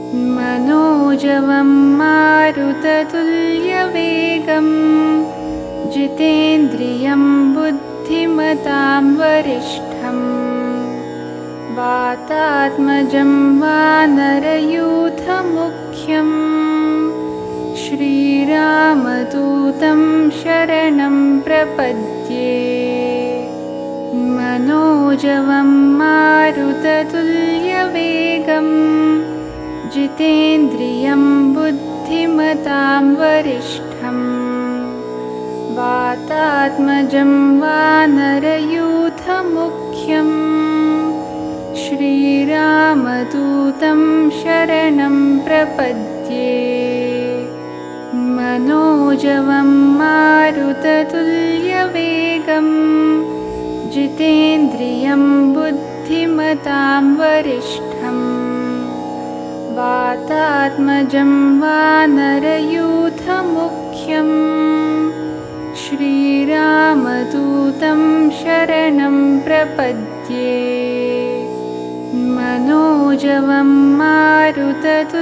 मनोजवं मारुततुल्यवेगं जितेन्द्रियं बुद्धिमतां वरिष्ठं वातात्मजं वानरयूथमुख्यं श्रीरामदूतं शरणं प्रपद्ये। मनोजवं मारुततुल्यवेगं जितेन्द्रियं बुद्धिमतां वरिष्ठं वातात्मजं वानरयूथमुख्यं श्रीरामदूतं शरणं प्रपद्ये। मनोजवं मारुततुल्यवेगं जितेन्द्रियं बुद्धिमतां वरिष्ठं वातात्मजं वानरयूथमुख्यं श्रीरामदूतं शरणं प्रपद्ये। मनोजवं मारुततुल्यवेगं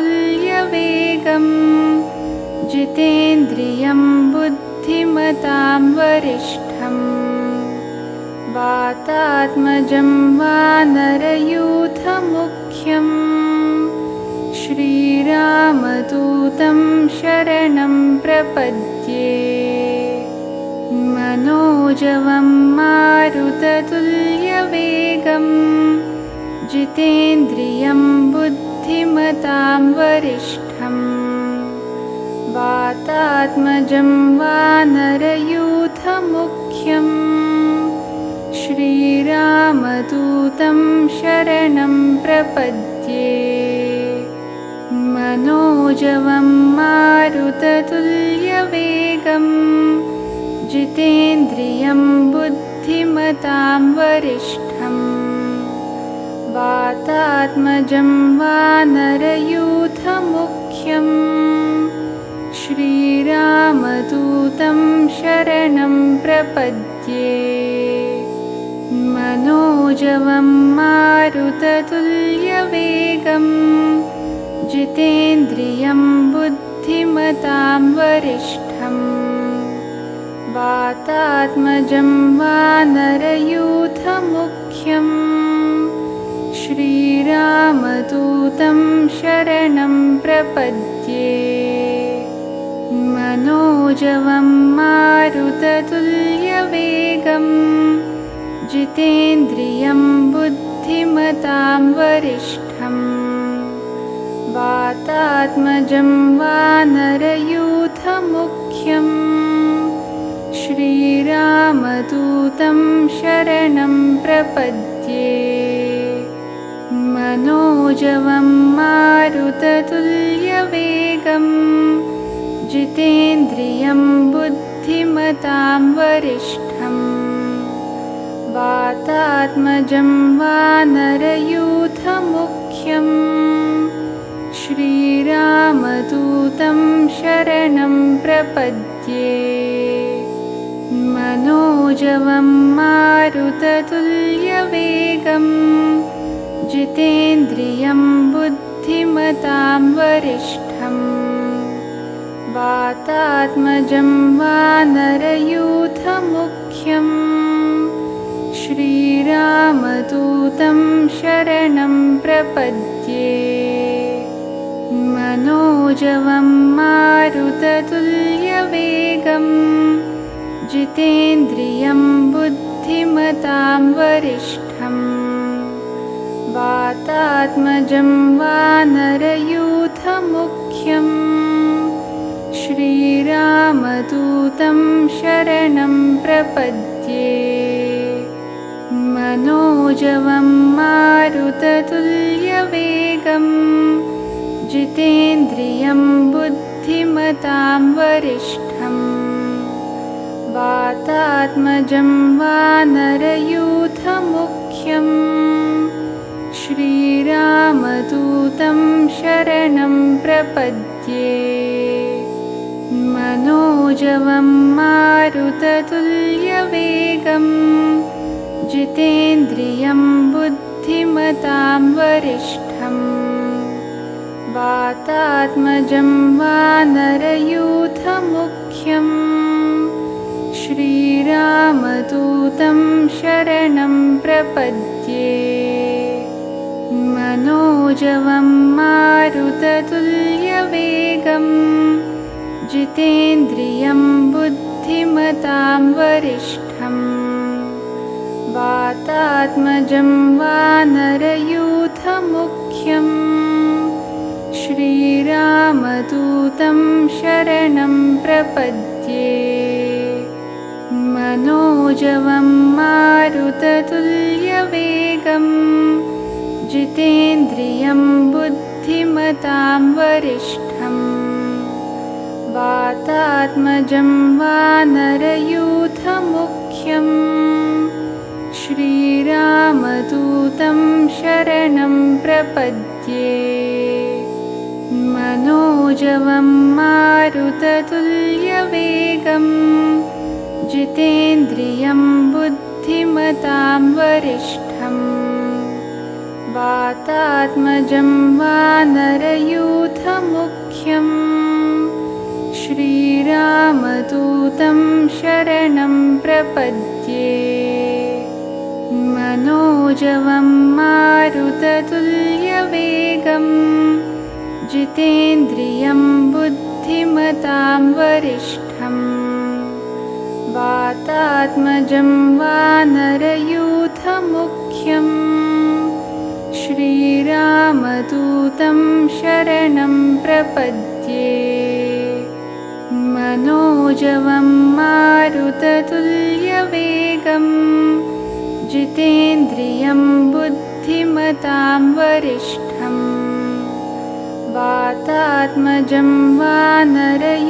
जितेन्द्रियं बुद्धिमतां वरिष्ठं वातात्मजं वानरयूथमुख्यं श्रीरामदूतं शरणं प्रपद्ये। मनोजवं मारुततुल्यवेगं जितेन्द्रियं बुद्धिमतां वरिष्ठं वातात्मजं वानरयूथमुख्यं श्रीरामदूतं शरणं प्रपद्ये। मनोजवं मारुततुल्यवेगं जितेन्द्रियं बुद्धिमतां वरिष्ठं वातात्मजं वानरयूथमुख्यं श्रीरामदूतं शरणं प्रपद्ये। मनोजवं मारुततुल्यवेगं जितेन्द्रियं बुद्धिमतां वरिष्ठं वातात्मजं वानरयूथमुख्यं श्रीरामदूतं शरणं प्रपद्ये। मनोजवं मारुततुल्यवेगं जितेन्द्रियं बुद्धिमतां वरिष्ठं वातात्मजं वानरयूथमुख्यं श्रीरामदूतं शरणं प्रपद्ये। मनोजवं मारुततुल्यवेगं जितेन्द्रियं बुद्धिमतां वरिष्ठं वातात्मजं वानरयूथमुख्यं श्रीरामदूतं शरणं प्रपद्ये। मनोजवं मारुततुल्यवेगं जितेन्द्रियं बुद्धिमतां वरिष्ठं वातात्मजं वानरयूथमुख्यं श्रीरामदूतं शरणं प्रपद्ये। मनोजवं मारुततुल्यवेगं जितेन्द्रियं बुद्धिमतां वरिष्ठं वातात्मजं वानरयूथमुख्यं श्रीरामदूतं शरणं प्रपद्ये। मनोजवं मारुततुल्यवेगं जितेन्द्रियं बुद्धिमतां वरिष्ठं वातात्मजं वानरयूथमुख्यं श्रीरामदूतं शरणं प्रपद्ये। मनोजवं मारुततुल्यवेगं जितेन्द्रियं बुद्धिमतां वरिष्ठं वातात्मजं वानरयूथमुख्यं श्रीरामदूतं शरणं प्रपद्ये मनोजवं मारुततुल्यवेगं जितेन्द्रियं बुद्धिमतां वरिष्ठं वातात्मजं वानरयूथमुख्यं श्रीरामदूतं शरणं प्रपद्ये मनोजवं मारुततुल्यवेगं जितेन्द्रियं बुद्धिमतां वरिष्ठं वातात्मजं वानरयूथमुख्यं श्रीरामदूतं शरणं प्रपद्ये मनोजवं मारुततुल्यवेगं जितेन्द्रियं बुद्धिमतां वरिष्ठं वातात्मजं वानरयूथमुख्यं श्रीरामदूतं शरणं प्रपद्ये मनोजवं मारुततुल्यवेगं जितेन्द्रियं बुद्धिमतां वरिष्ठं वातात्मजं वानरयूथमुख्यं श्रीरामदूतं शरणं प्रपद्ये मनोजवं मारुततुल्यवेगं जितेन्द्रियं बुद्धिमतां वरिष्ठं वातात्मजं वानरयूथमुख्यं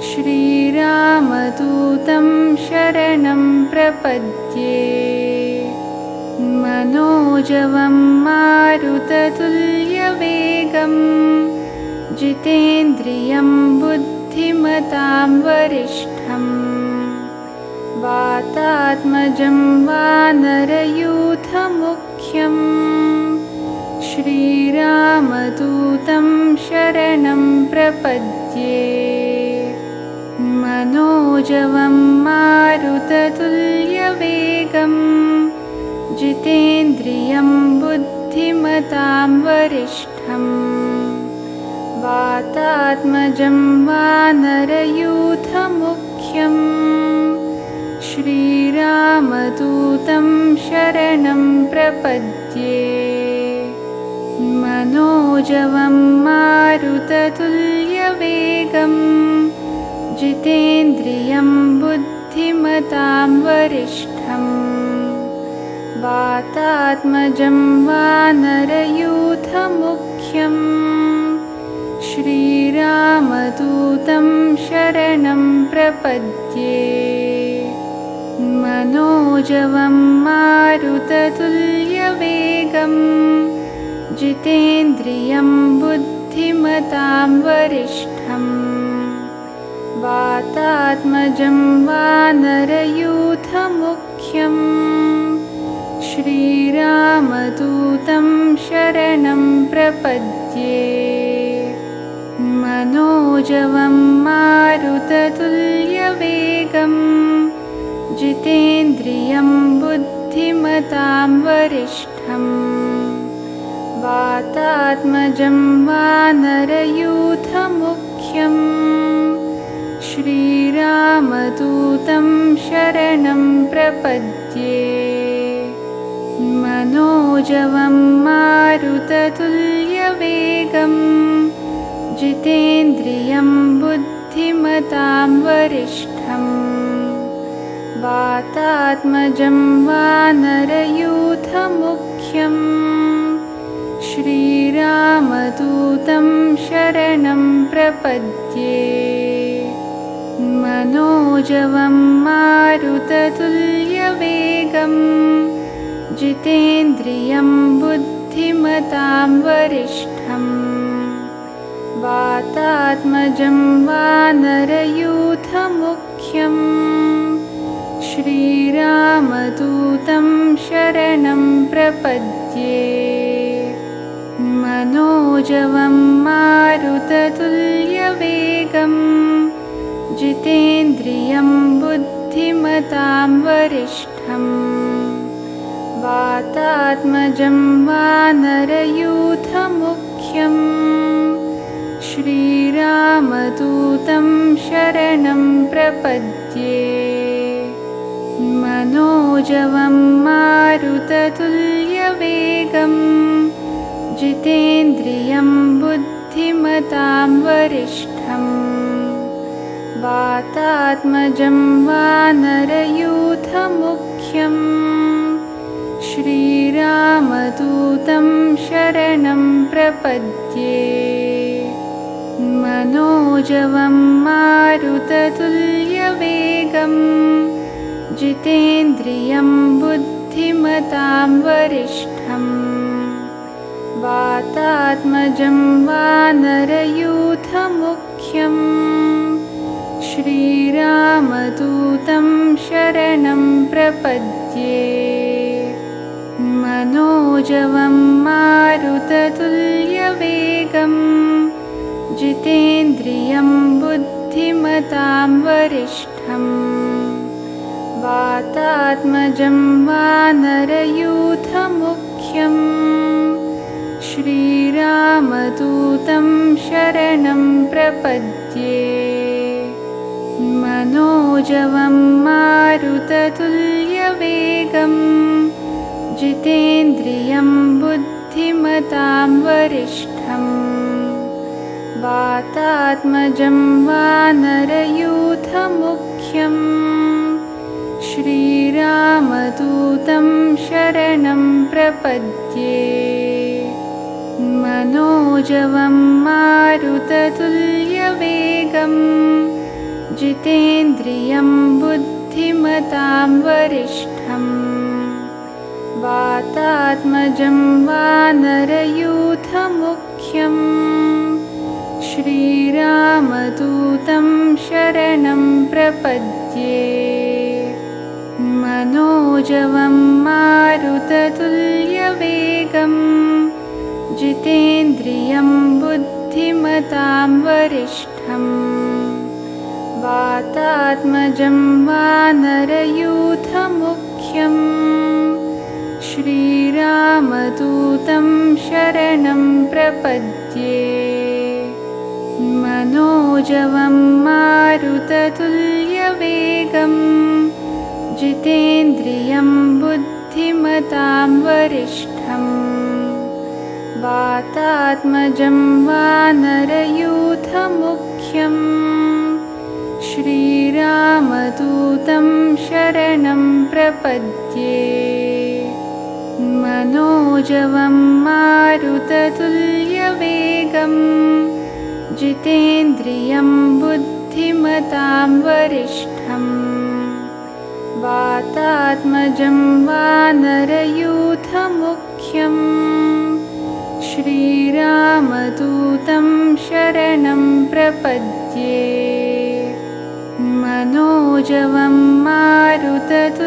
श्रीरामदूतं शरणं प्रपद्ये मनोजवं मारुततुल्यवेगं जितेन्द्रियं बुद्धिमतां वरिष्ठं वातात्मजं वानरयूथमुख्यं श्रीरामदूतं शरणं प्रपद्ये मनोजवं मारुततुल्यवेगं जितेन्द्रियं बुद्धिमतां वरिष्ठं वातात्मजं वानरयूथमुख्यं श्रीरामदूतं शरणं प्रपद्ये मनोजवं मारुततुल्यवेगं जितेन्द्रियं बुद्धिमतां वरिष्ठं वातात्मजं वानरयूथमुख्यं श्रीरामदूतं शरणं प्रपद्ये मनोजवं मारुततुल्यवेगं जितेन्द्रियं बुद्धिमतां वरिष्ठं वातात्मजं वानरयूथमुख्यं श्रीरामदूतं शरणं प्रपद्ये मनोजवं मारुततुल्यवेगं जितेन्द्रियं बुद्धिमतां वरिष्ठं वातात्मजं वानरयूथमुख्यं श्रीरामदूतं शरणं प्रपद्ये मनोजवं मारुततुल्यवेगं जितेन्द्रियं बुद्धिमतां वरिष्ठं वातात्मजं वानरयूथमुख्यं श्रीरामदूतं शरणं प्रपद्ये मनोजवं मारुततुल्यवेगं जितेन्द्रियं बुद्धिमतां वरिष्ठं वातात्मजं वानरयूथमुख्यं श्रीरामदूतं शरणं प्रपद्ये मनोजवं मारुततुल्यवेगं जितेन्द्रियं बुद्धिमतां वरिष्ठं वातात्मजं वानरयूथमुख्यं श्रीरामदूतं शरणं प्रपद्ये। मनोजवं मारुततुल्यवेगं जितेन्द्रियं बुद्धिमतां वरिष्ठं वातात्मजं वानरयूथमुख्यं श्रीरामदूतं शरणं प्रपद्ये। मनोजवं मारुततुल्यवेगं जितेन्द्रियं बुद्धिमतां वरिष्ठं वातात्मजं वानरयूथमुख्यं श्रीरामदूतं शरणं प्रपद्ये। मनोजवं मारुततुल्यवेगं जितेन्द्रियं बुद्धिमतां वरिष्ठं वातात्मजं वानरयूथमुख्यं श्रीरामदूतं शरणं प्रपद्ये। मनोजवं मारुततुल्यवेगं जितेन्द्रियं बुद्धिमतां वरिष्ठं वातात्मजं वानरयूथमुख्यं श्रीरामदूतं शरणं प्रपद्ये। मनोजवं मारुततुल्यवेगं जितेन्द्रियं बुद्धिमतां वरिष्ठं वातात्मजं वानरयूथमुख्यं श्रीरामदूतं शरणं प्रपद्ये। मनोजवं मारुततुल्यवेगं जितेन्द्रियं बुद्धिमतां वरिष्ठं वातात्मजं वानरयूथमुख्यं श्रीरामदूतं शरणं प्रपद्ये। मनोजवं मारुततुल्यवेगं जितेन्द्रियं बुद्धिमतां वरिष्ठं वातात्मजं वानरयूथमुख्यं श्रीरामदूतं शरणं प्रपद्ये। मनोजवं मारुततुल्यवेगं जितेन्द्रियं बुद्धिमतां वरिष्ठं वातात्मजं वानरयूथमुख्यं श्रीरामदूतं शरणं प्रपद्ये। मनोजवं मारुततुल्यवेगं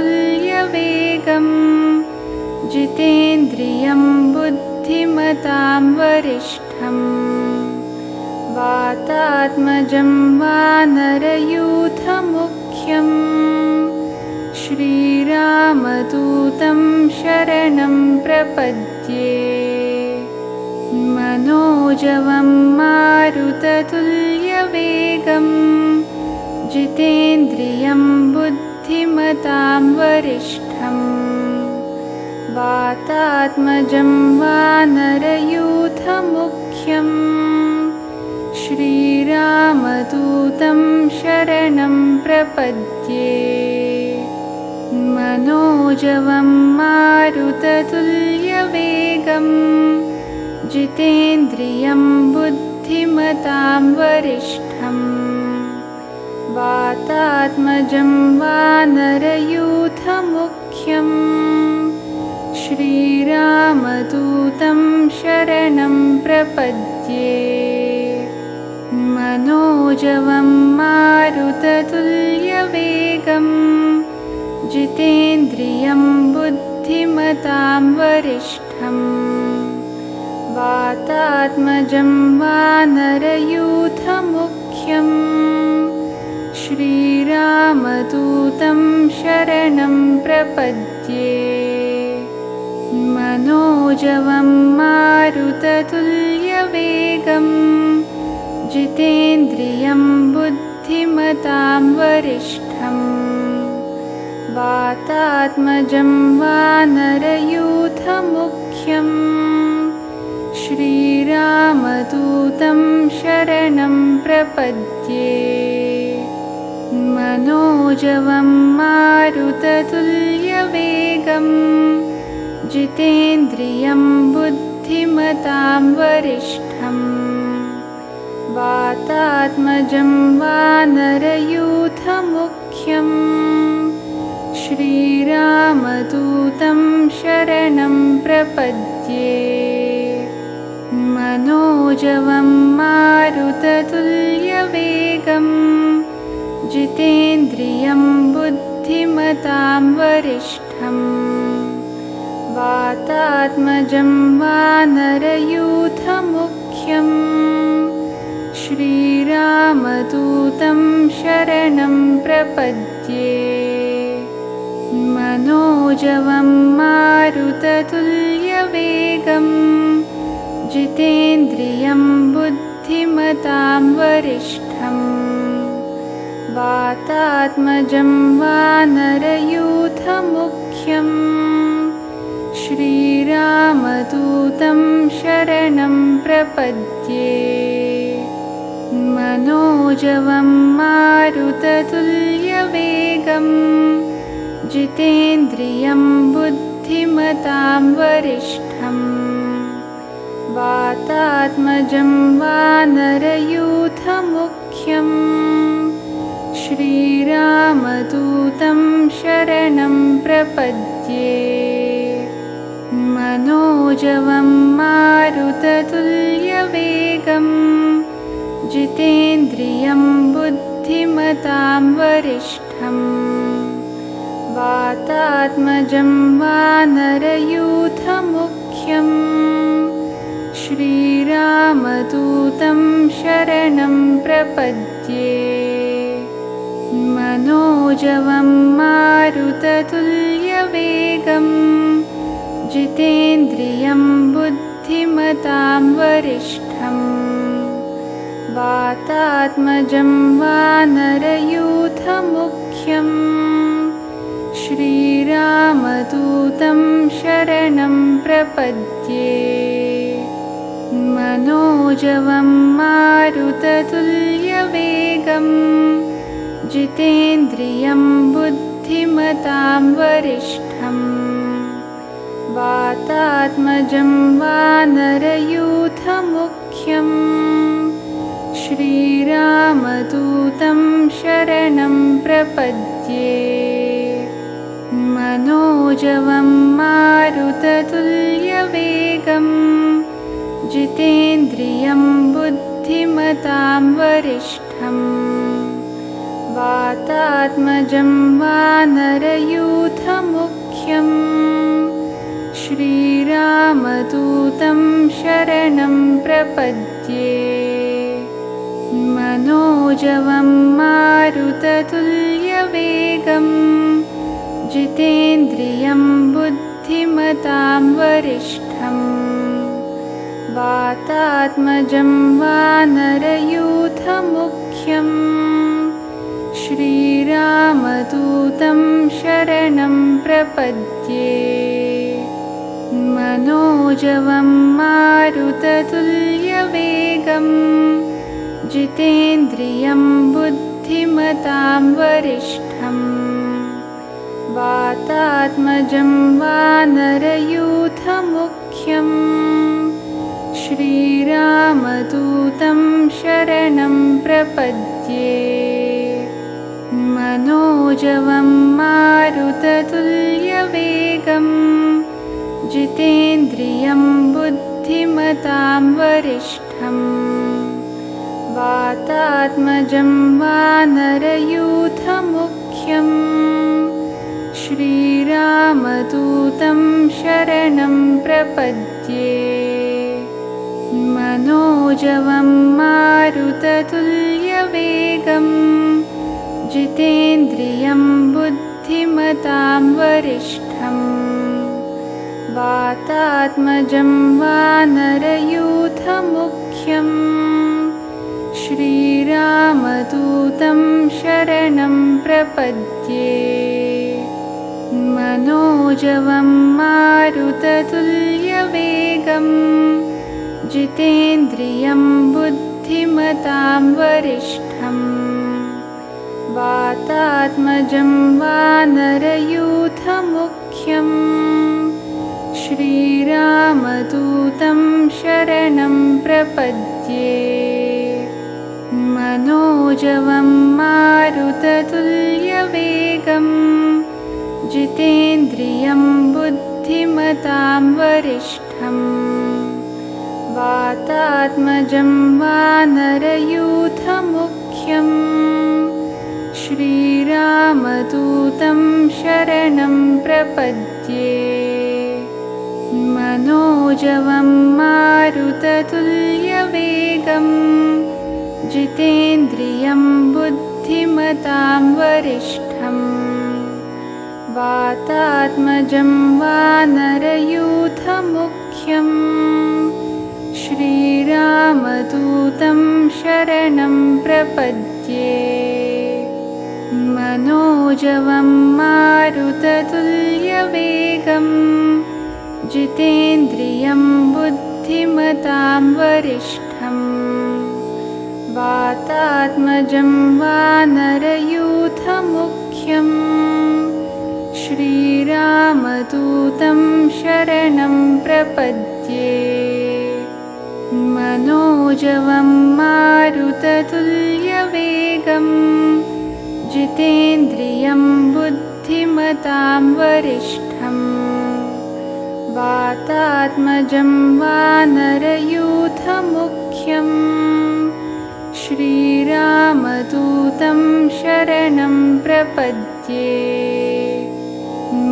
जितेन्द्रियं बुद्धिमतां वरिष्ठं वातात्मजं वानरयूथमुख्यं श्रीरामदूतं शरणं प्रपद्ये। मनोजवं मारुततुल्यवेगं जितेन्द्रियं बुद्धिमतां वरिष्ठं वातात्मजं वानरयूथमुख्यं श्रीरामदूतं शरणं प्रपद्ये। मनोजवं मारुततुल्यवेगं जितेन्द्रियं बुद्धिमतां वरिष्ठं वातात्मजं वानरयूथमुख्यं श्रीरामदूतं शरणं प्रपद्ये। मनोजवं मारुततुल्यवेगं जितेन्द्रियं बुद्धिमतां वरिष्ठं वातात्मजं वातात्मजं वानरयूथमुख्यं श्रीरामदूतं शरणं प्रपद्ये मनोजवं मारुततुल्यवेगं जितेन्द्रियं बुद्धिमतां वरिष्ठं वातात्मजं वानरयूथमुख्यं श्रीरामदूतं शरणं प्रपद्ये मनोजवं मारुततुल्यवेगं जितेन्द्रियं बुद्धिमतां वरिष्ठं वातात्मजं वानरयूथमुख्यं श्रीरामदूतं शरणं प्रपद्ये मनोजवं मारुततुल्यवेगं जितेन्द्रियं बुद्धिमतां वरिष्ठं वातात्मजं वानरयूथमुख्यं श्रीरामदूतं शरणं प्रपद्ये मनोजवं मारुततुल्यवेगं जितेन्द्रियं बुद्धिमतां वरिष्ठं वातात्मजं वानरयूथमुख्यं श्रीरामदूतं शरणं प्रपद्ये मनोजवं मारुततुल्यवेगं जितेन्द्रियं बुद्धिमतां वरिष्ठं वातात्मजं वानरयूथमुख्यं श्रीरामदूतं शरणं प्रपद्ये मनोजवं मारुततुल्यवेगं जितेन्द्रियं बुद्धिमतां वरिष्ठं वातात्मजं वानरयूथमुख्यं श्रीरामदूतं शरणं प्रपद्ये मनोजवं मारुततुल्यवेगं जितेन्द्रियं बुद्धिमतां वरिष्ठं वातात्मजं वानरयूथमुख्यं श्रीरामदूतं शरणं प्रपद्ये मनोजवं मारुततुल्यवेगं जितेन्द्रियं बुद्धिमतां वरिष्ठं वातात्मजं वानरयूथमुख्यं श्रीरामदूतं शरणं प्रपद्ये मनोजवं मारुततुल्यवेगं जितेन्द्रियं बुद्धिमतां वरिष्ठं वातात्मजं वानरयूथमुख्यं श्रीरामदूतं शरणं प्रपद्ये मनोजवं मारुततुल्यवेगं जितेन्द्रियं बुद्धिमतां वरिष्ठं वातात्मजं वानरयूथमुख्यं श्रीरामदूतं शरणं प्रपद्ये मनोजवं मारुततुल्यवेगं जितेन्द्रियं बुद्धिमतां वरिष्ठं वातात्मजं वानरयूथमुख्यं श्रीरामदूतं शरणं प्रपद्ये मनोजवं मारुततुल्यवेगं जितेन्द्रियं बुद्धिमतां वरिष्ठं वातात्मजं वानरयूथमुख्यं श्रीरामदूतं शरणं प्रपद्ये मनोजवं मारुततुल्यवेगं जितेन्द्रियं बुद्धिमतां वरिष्ठं वातात्मजं वानरयूथमुख्यं श्रीरामदूतं शरणं प्रपद्ये। मनोजवं मारुततुल्यवेगं जितेन्द्रियं बुद्धिमतां वरिष्ठं वातात्मजं वानरयूथमुख्यं श्रीरामदूतं शरणं प्रपद्ये। मनोजवं मारुततुल्यवेगं जितेन्द्रियं बुद्धिमतां वरिष्ठं वातात्मजं वानरयूथमुख्यं श्रीरामदूतं शरणं प्रपद्ये। मनोजवं मारुततुल्यवेगं जितेन्द्रियं बुद्धिमतां वरिष्ठं वातात्मजं वानरयूथमुख्यं श्रीरामदूतं शरणं प्रपद्ये। मनोजवं मारुततुल्यवेगं जितेन्द्रियं बुद्धिमतां वरिष्ठं वातात्मजं वानरयूथमुख्यं श्रीरामदूतं शरणं प्रपद्ये। मनोजवं मारुततुल्यवेगं जितेन्द्रियं बुद्धिमतां वरिष्ठं वातात्मजं वानरयूथमुख्यं श्रीरामदूतं शरणं प्रपद्ये।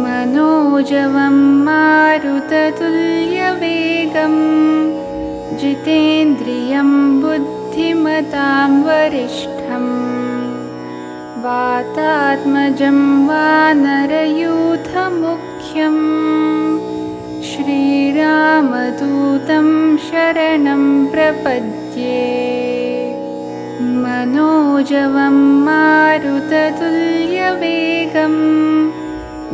मनोजवं मारुततुल्यवेगं जितेन्द्रियं बुद्धिमतां वरिष्ठं वातात्मजं वानरयूथमुख्यं श्रीरामदूतं शरणं प्रपद्ये। मनोजवं मारुततुल्यवेगं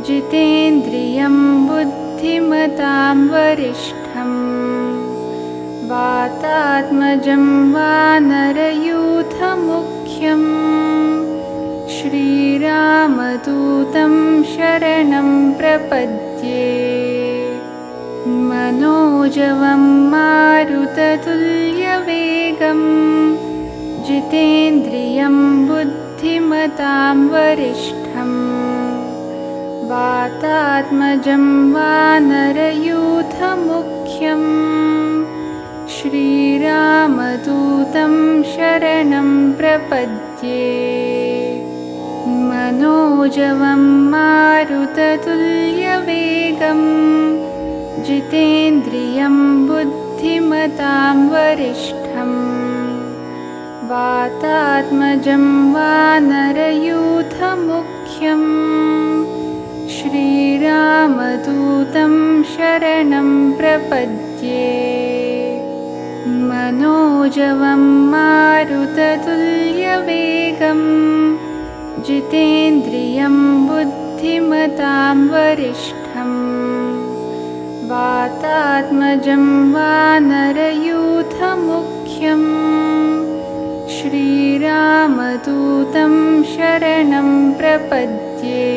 जितेन्द्रियं बुद्धिमतां वरिष्ठं वातात्मजं वानरयूथमुख्यं श्रीरामदूतं शरणं प्रपद्ये। मनोजवं मारुततुल्यवेगं जितेन्द्रियं बुद्धिमतां वरिष्ठं वातात्मजं वानरयूथमुख्यं श्रीरामदूतं शरणं प्रपद्ये। मनोजवं मारुततुल्यवेगं जितेन्द्रियं बुद्धिमतां वरिष्ठं वातात्मजं वानरयूथमुख्यं श्रीरामदूतं शरणं प्रपद्ये। मनोजवं मारुततुल्यवेगं जितेन्द्रियं बुद्धिमतां वरिष्ठं वातात्मजं वानरयूथमुख्यं श्रीरामदूतं शरणं प्रपद्ये।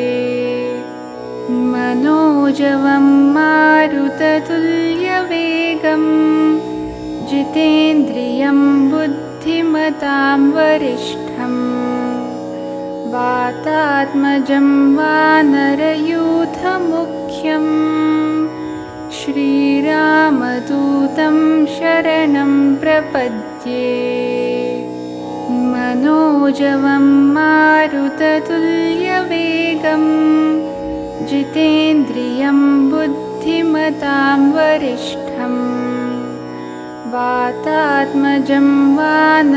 मनोजवं मारुततुल्यवेगं जितेन्द्रियं बुद्धिमतां वरिष्ठं वातात्मजं वानरयूथमुख्यं श्रीरामदूतं शरणं प्रपद्ये। मनोजवं मारुततुल्यवेगं जितेन्द्रियं बुद्धिमतां वरिष्ठं वातात्मजं वानरयूथमुख्यं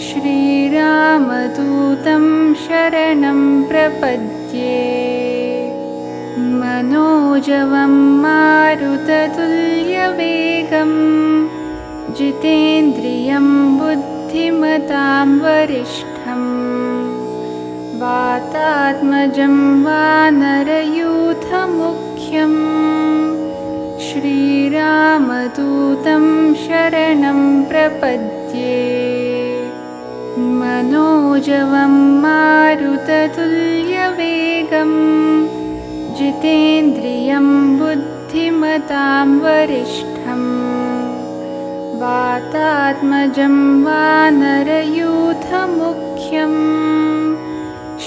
श्रीरामदूतं शरणं प्रपद्ये मनोजवं मारुततुल्यवेगं जितेन्द्रियं बुद्धिमतां वरिष्ठं वातात्मजं वानरयूथमुख्यं श्रीरामदूतं शरणं प्रपद्ये मनोजवं मारुततुल्यवेगं जितेन्द्रियं बुद्धिमतां वरिष्ठं वातात्मजं वानरयूथमुख्यं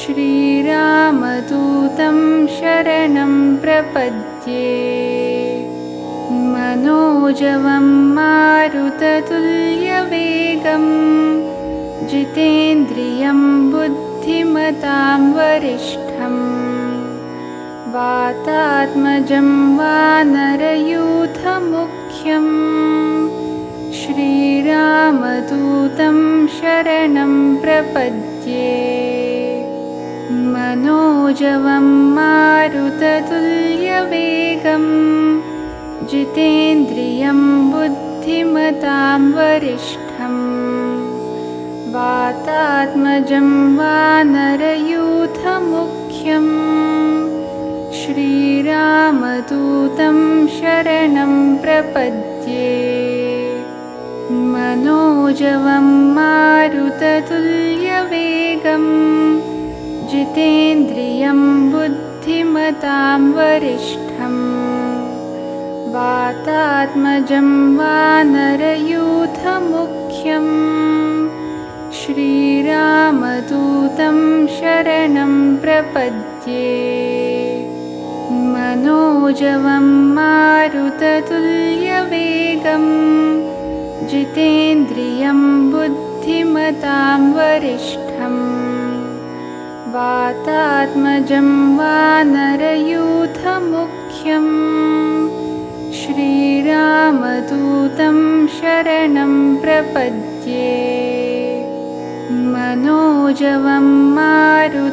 श्रीरामदूतं शरणं प्रपद्ये मनोजवं मारुततुल्यवेगं जितेन्द्रियं बुद्धिमतां वरिष्ठं वातात्मजं वानरयूथमुख्यं श्रीरामदूतं शरणं प्रपद्ये मनोजवं मारुततुल्यवेगं जितेन्द्रियं बुद्धिमतां वरिष्ठं वातात्मजं वानरयूथमुख्यं श्रीरामदूतं शरणं प्रपद्ये मनोजवं मारुततुल्यवेगं जितेन्द्रियं बुद्धिमतां वरिष्ठं वातात्मजं वानरयूथमुख्यं श्रीरामदूतं शरणं प्रपद्ये मनोजवं मारुततुल्यवेगं जितेन्द्रियं बुद्धिमतां वरिष्ठं वातात्मजं वानरयूथमुख्यं श्रीरामदूतं शरणं प्रपद्ये मनोजवं मारुततुल्यवेगं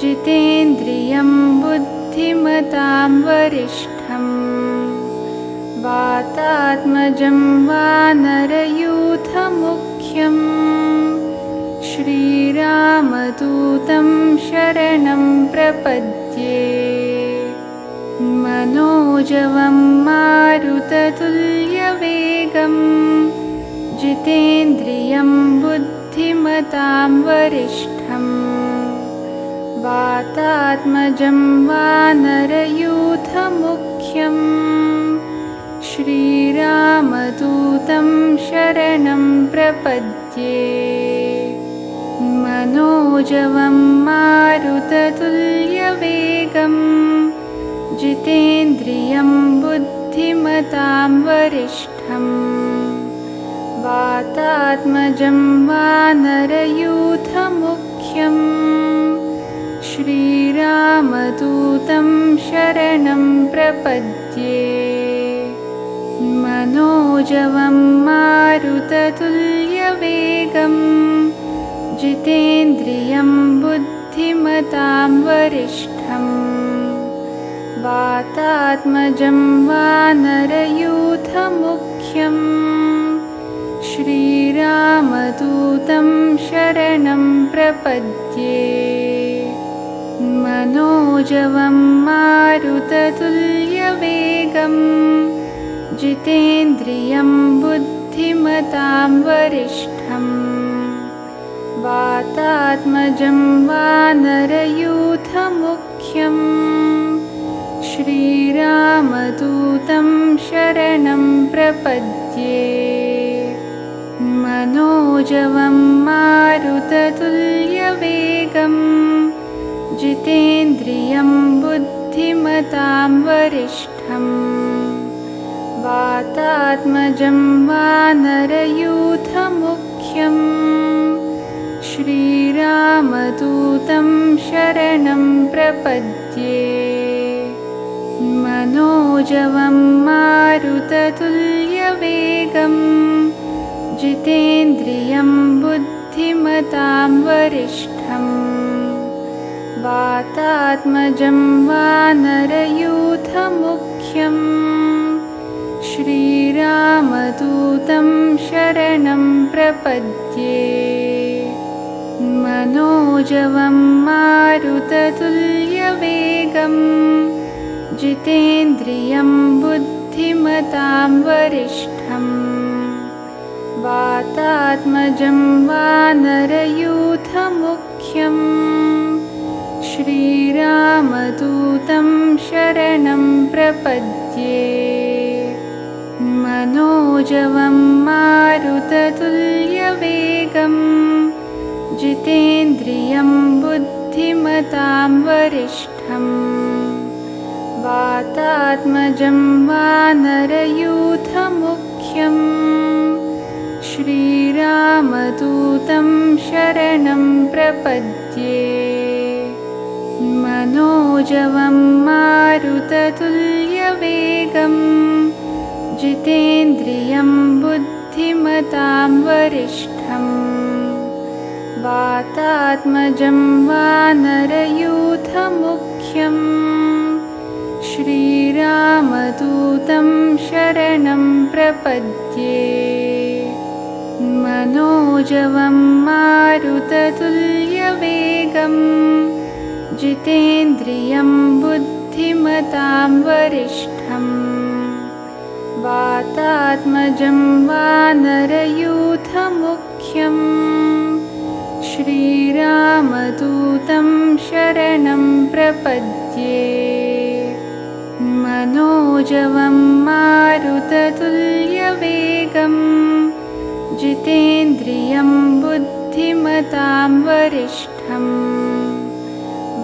जितेन्द्रियं बुद्धिमतां वरिष्ठं वातात्मजं वानरयूथमुख्यं श्रीरामदूतं शरणं प्रपद्ये मनोजवं मारुततुल्यवेगं जितेन्द्रियं बुद्धिमतां वरिष्ठं वातात्मजं वानरयूथमुख्यं श्रीरामदूतं शरणं प्रपद्ये मनोजवं मारुततुल्यवेगं जितेन्द्रियं बुद्धिमतां वरिष्ठं वातात्मजं वानरयूथमुख्यं श्रीरामदूतं शरणं प्रपद्ये मनोजवं मारुततुल्यवेगं जितेन्द्रियं बुद्धिमतां वरिष्ठं वातात्मजं वानरयूथमुख्यं श्रीरामदूतं शरणं प्रपद्ये मनोजवं मारुततुल्यवेगं जितेन्द्रियं बुद्धिमतां वरिष्ठं वातात्मजं वानरयूथमुख्यं श्रीरामदूतं शरणं प्रपद्ये मनोजवं मारुततुल्यवेगं जितेन्द्रियं बुद्धिमतां वरिष्ठं वातात्मजं वानरयूथमुख्यं श्रीरामदूतं शरणं प्रपद्ये मनोजवं मारुततुल्यवेगं जितेन्द्रियं बुद्धिमतां वरिष्ठं वातात्मजं वानरयूथमुख्यं श्रीरामदूतं शरणं प्रपद्ये। मनोजवं मारुततुल्यवेगं जितेन्द्रियं बुद्धिमतां वरिष्ठं वातात्मजं वानरयूथमुख्यं श्रीरामदूतं शरणं प्रपद्ये। मनोजवं मारुततुल्यवेगं जितेन्द्रियं बुद्धिमतां वरिष्ठं वातात्मजं वानरयूथमुख्यं श्रीरामदूतं शरणं प्रपद्ये। मनोजवं मारुततुल्यवेगं जितेन्द्रियं बुद्धिमतां वरिष्ठं वातात्मजं वानरयूथमुख्यं श्रीरामदूतं शरणं प्रपद्ये। मनोजवं मारुततुल्यवेगं जितेन्द्रियं बुद्धिमतां वरिष्ठं वातात्मजं वानरयूथमुख्यं श्रीरामदूतं शरणं प्रपद्ये। मनोजवं मारुततुल्यवेगं जितेन्द्रियं बुद्धिमतां वरिष्ठं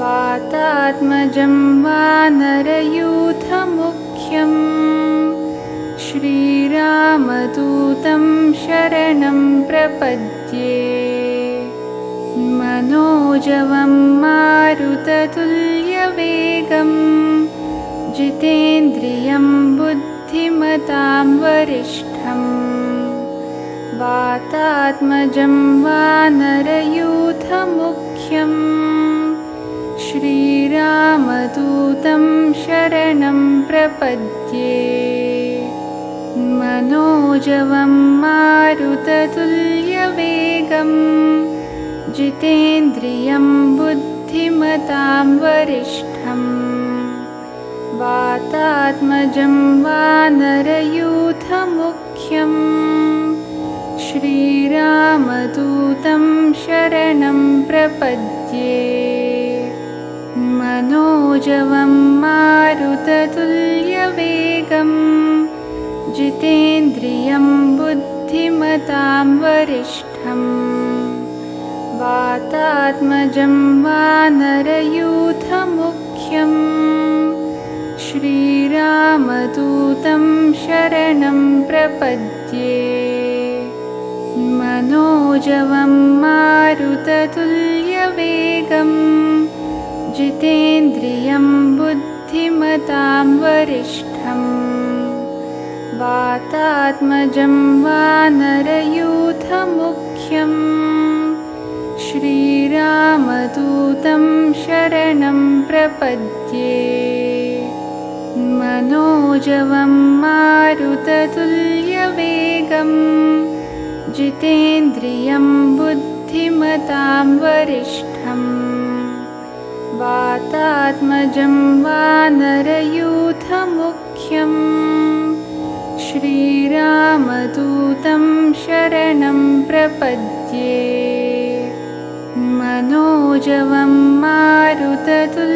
वातात्मजं वानरयूथमुख्यं श्रीरामदूतं शरणं प्रपद्ये। मनोजवं मारुततुल्यवेगं जितेन्द्रियं बुद्धिमतां वरिष्ठं वातात्मजं वानरयूथमुख्यं श्रीरामदूतं शरणं प्रपद्ये। मनोजवं मारुततुल्यवेगं जितेन्द्रियं बुद्धिमतां वरिष्ठं वातात्मजं वानरयूथमुख्यं श्रीरामदूतं शरणं प्रपद्ये। मनोजवं मारुततुल्यवेगं जितेन्द्रियं बुद्धिमतां वरिष्ठं वातात्मजं वानरयूथमुख्यं श्रीरामदूतं शरणं प्रपद्ये। मनोजवं मारुततुल्यवेगं जितेन्द्रियं बुद्धिमतां वरिष्ठं वातात्मजं वानरयूथमुख्यं श्रीरामदूतं शरणं प्रपद्ये। मनोजवं मारुततुल्यवेगं जितेन्द्रियं बुद्धिमतां वरिष्ठं वातात्मजं वानरयूथमुख्यं श्रीरामदूतं शरणं प्रपद्ये। मनोजवं मारुततुल्यवेगं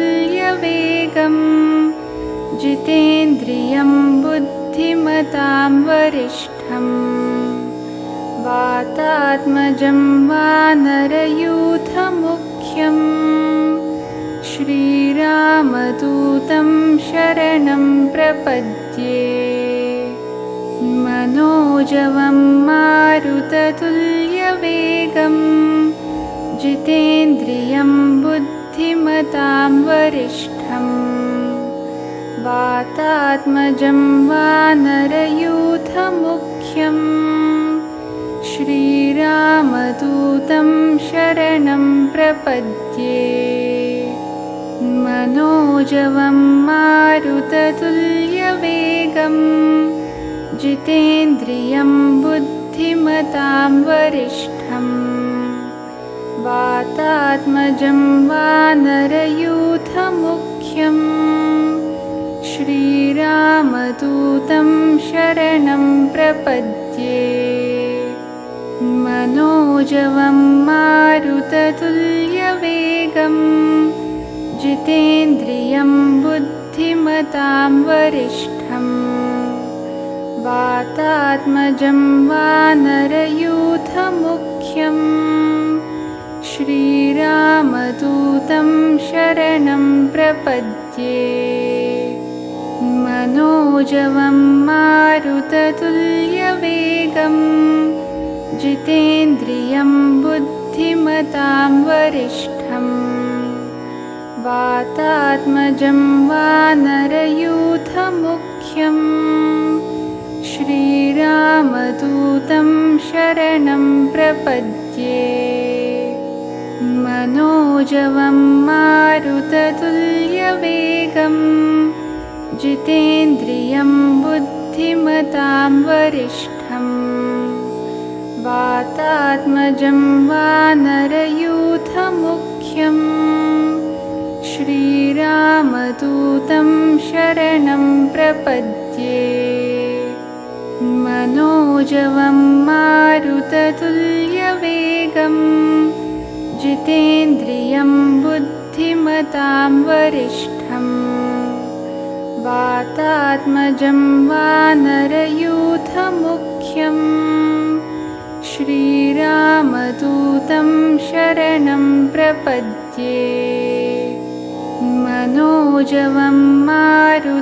जितेन्द्रियं बुद्धिमतां वरिष्ठं वातात्मजं वानरयूथमुख्यं श्रीरामदूतं शरणं प्रपद्ये। मनोजवं मारुततुल्यवेगं जितेन्द्रियं बुद्धिमतां वरिष्ठं वातात्मजं वानरयूथमुख्यं श्रीरामदूतं शरणं प्रपद्ये मनोजवं मारुततुल्यवेगं जितेन्द्रियं बुद्धिमतां वरिष्ठं वातात्मजं वानरयूथमुख्यं श्रीरामदूतं शरणं प्रपद्ये मनोजवं मारुततुल्यवेगं जितेन्द्रियं बुद्धिमतां वरिष्ठं वातात्मजं वानरयूथमुख्यं श्रीरामदूतं शरणं प्रपद्ये मनोजवं मारुततुल्यवेगं जितेन्द्रियं बुद्धिमतां वरिष्ठं वातात्मजं वानरयूथमुख्यं श्रीरामदूतं शरणं प्रपद्ये मनोजवं मारुततुल्यवेगं जितेन्द्रियं बुद्धिमतां वरिष्ठं वातात्मजं वानरयूथमुख्यं श्रीरामदूतं शरणं प्रपद्ये मनोजवं मारुततुल्यवेगं जितेन्द्रियं बुद्धिमतां वरिष्ठं वातात्मजं वानरयूथमुख्यं श्रीरामदूतं शरणं प्रपद्ये मनोजवं मारुततुल्यवेगं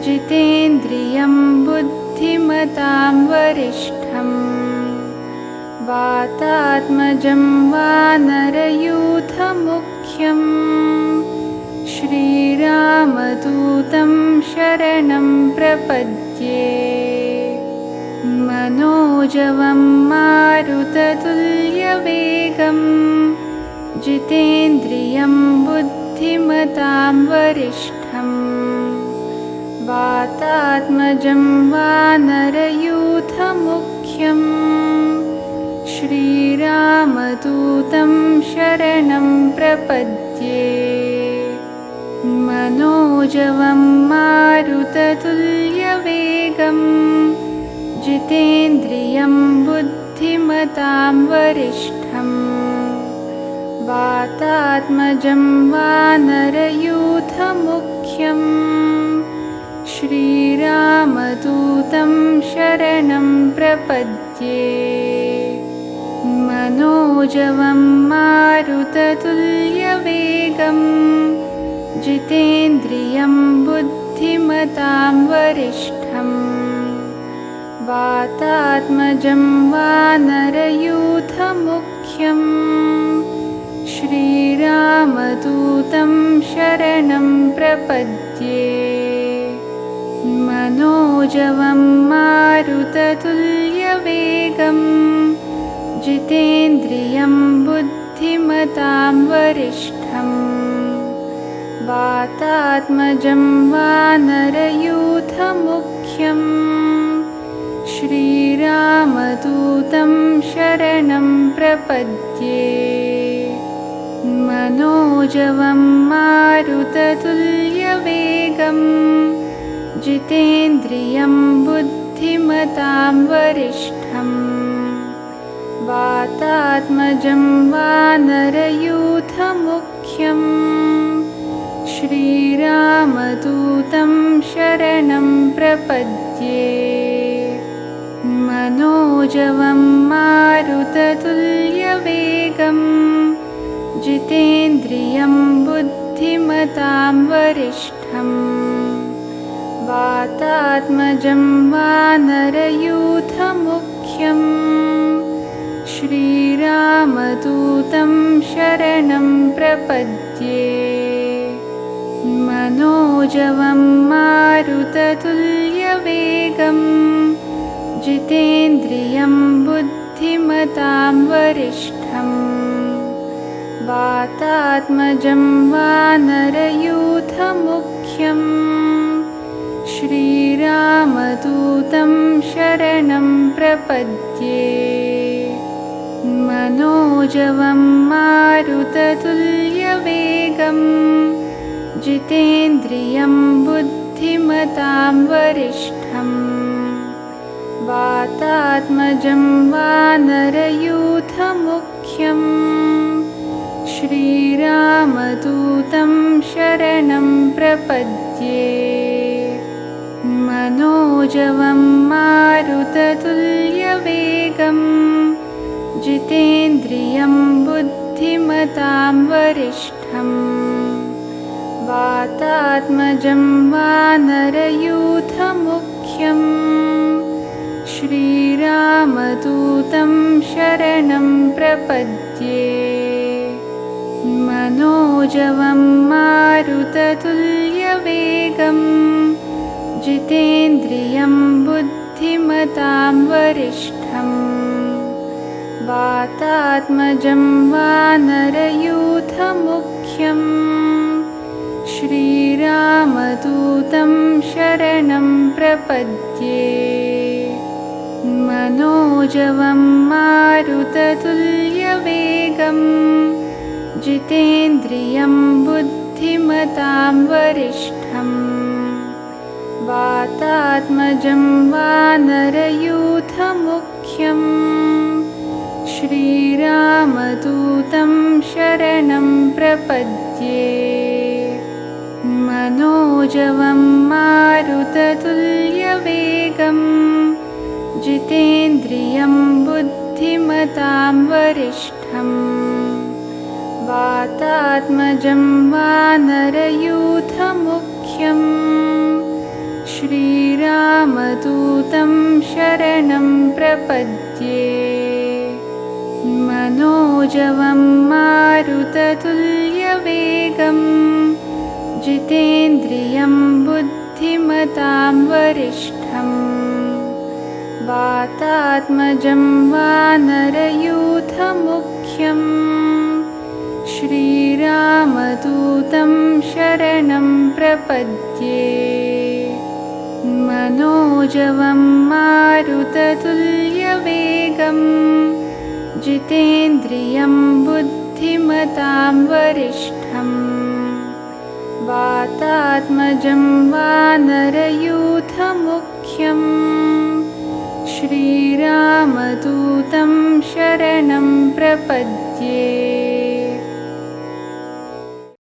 जितेन्द्रियं बुद्धिमतां वरिष्ठं वातात्मजं वानरयूथमुख्यं श्रीरामदूतं शरणं प्रपद्ये मनोजवं मारुततुल्यवेगं जितेन्द्रियं बुद्धिमतां वरिष्ठं वातात्मजं वानरयूथमुख्यं श्रीरामदूतं शरणं प्रपद्ये मनोजवं मारुततुल्यवेगं जितेन्द्रियं बुद्धिमतां वरिष्ठं वातात्मजं वानरयूथमुख्यं श्रीरामदूतं शरणं प्रपद्ये मनोजवं मारुततुल्यवेगं जितेन्द्रियं बुद्धिमतां वरिष्ठं वातात्मजं वानरयूथमुख्यं श्रीरामदूतं शरणं प्रपद्ये मनोजवं मारुततुल्यवेगं जितेन्द्रियं बुद्धिमतां वरिष्ठं वातात्मजं वानरयूथमुख्यं श्रीरामदूतं शरणं प्रपद्ये मनोजवं मारुततुल्यवेगं जितेन्द्रियं बुद्धिमतां वरिष्ठं वातात्मजं वानरयूथमुख्यं श्रीरामदूतं शरणं प्रपद्ये मनोजवं मारुततुल्यवेगं जितेन्द्रियं बुद्धिमतां वरिष्ठं वातात्मजं वानरयूथमुख्यं श्रीरामदूतं शरणं प्रपद्ये मनोजवं मारुततुल्यवेगं जितेन्द्रियं बुद्धिमतां वरिष्ठं वातात्मजं वानरयूथमुख्यं श्रीरामदूतं शरणं प्रपद्ये। मनोजवं मारुततुल्यवेगं जितेन्द्रियं बुद्धिमतां वरिष्ठं वातात्मजं वानरयूथमुख्यं श्रीरामदूतं शरणं प्रपद्ये। मनोजवं मारुततुल्यवेगं जितेन्द्रियं बुद्धिमतां वरिष्ठं वातात्मजं वानरयूथमुख्यं श्रीरामदूतं शरणं प्रपद्ये। मनोजवं मारुततुल्यवेगं जितेन्द्रियं बुद्धिमतां वरिष्ठं वातात्मजं वानरयूथमुख्यं श्रीरामदूतं शरणं प्रपद्ये। मनोजवं मारुततुल्यवेगं जितेन्द्रियं बुद्धिमतां वरिष्ठं वातात्मजं वानरयूथमुख्यं श्रीरामदूतं शरणं प्रपद्ये। मनोजवं मारुततुल्यवेगं जितेन्द्रियं बुद्धिमतां वरिष्ठं वातात्मजं वानरयूथमुख्यं श्रीरामदूतं शरणं प्रपद्ये। मनोजवं मारुततुल्यवेगं जितेन्द्रियं बुद्धिमतां वरिष्ठं वातात्मजं वानरयूथमुख्यं श्रीरामदूतं शरणं प्रपद्ये। मनोजवं मारुततुल्यवेगं जितेन्द्रियं बुद्धिमतां वरिष्ठं वातात्मजं वानरयूथमुख्यं श्रीरामदूतं शरणं प्रपद्ये।